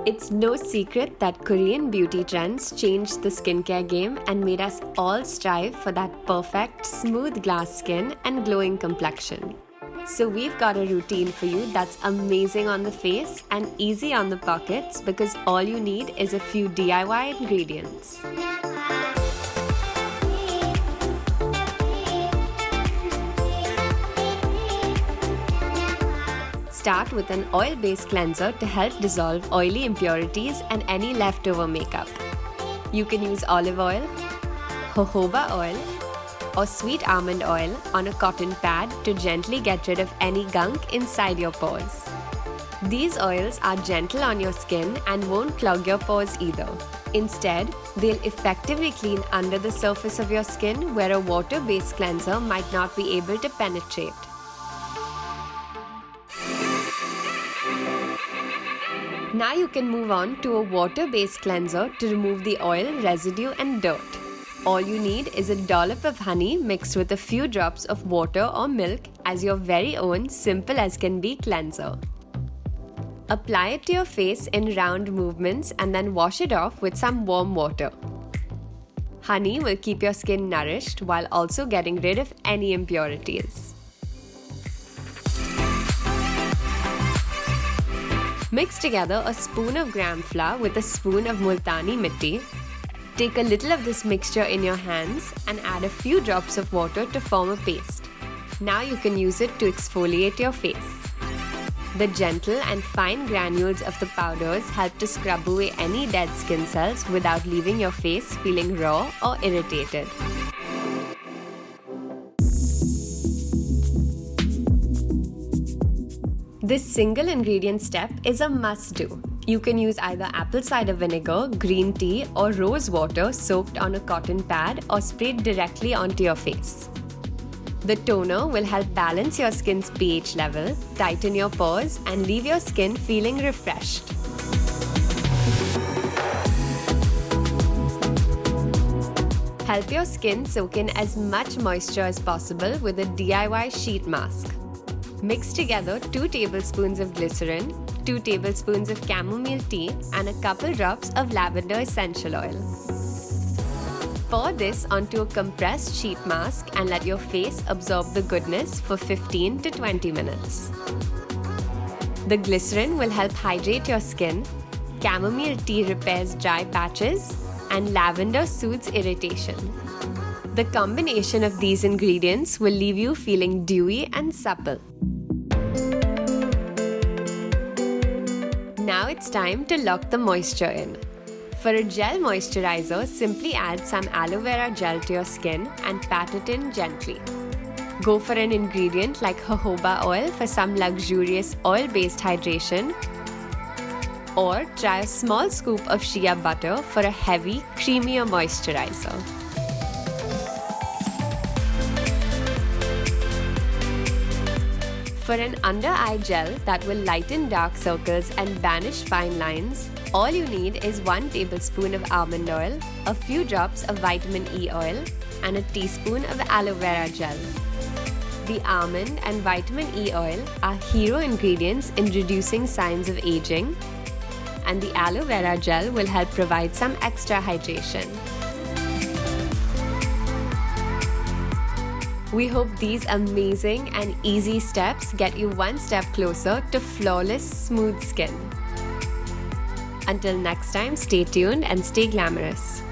It's no secret that Korean beauty trends changed the skincare game and made us all strive for that perfect, smooth glass skin and glowing complexion. So we've got a routine for you that's amazing on the face and easy on the pockets because all you need is a few DIY ingredients. Start with an oil-based cleanser to help dissolve oily impurities and any leftover makeup. You can use olive oil, jojoba oil, or sweet almond oil on a cotton pad to gently get rid of any gunk inside your pores. These oils are gentle on your skin and won't clog your pores either. Instead, they'll effectively clean under the surface of your skin where a water-based cleanser might not be able to penetrate. Now you can move on to a water-based cleanser to remove the oil, residue and dirt. All you need is a dollop of honey mixed with a few drops of water or milk as your very own simple as can be cleanser. Apply it to your face in round movements and then wash it off with some warm water. Honey will keep your skin nourished while also getting rid of any impurities. Mix together a spoon of gram flour with a spoon of multani mitti. Take a little of this mixture in your hands and add a few drops of water to form a paste. Now you can use it to exfoliate your face. The gentle and fine granules of the powders help to scrub away any dead skin cells without leaving your face feeling raw or irritated. This single ingredient step is a must-do. You can use either apple cider vinegar, green tea, or rose water soaked on a cotton pad or sprayed directly onto your face. The toner will help balance your skin's pH level, tighten your pores, and leave your skin feeling refreshed. Help your skin soak in as much moisture as possible with a DIY sheet mask. Mix together 2 tablespoons of glycerin, 2 tablespoons of chamomile tea, and a couple drops of lavender essential oil. Pour this onto a compressed sheet mask and let your face absorb the goodness for 15 to 20 minutes. The glycerin will help hydrate your skin, chamomile tea repairs dry patches, and lavender soothes irritation. The combination of these ingredients will leave you feeling dewy and supple. Now it's time to lock the moisture in. For a gel moisturizer, simply add some aloe vera gel to your skin and pat it in gently. Go for an ingredient like jojoba oil for some luxurious oil-based hydration, or try a small scoop of shea butter for a heavy, creamier moisturizer. For an under-eye gel that will lighten dark circles and banish fine lines, all you need is 1 tablespoon of almond oil, a few drops of vitamin E oil, and a teaspoon of aloe vera gel. The almond and vitamin E oil are hero ingredients in reducing signs of aging, and the aloe vera gel will help provide some extra hydration. We hope these amazing and easy steps get you one step closer to flawless, smooth skin. Until next time, stay tuned and stay glamorous.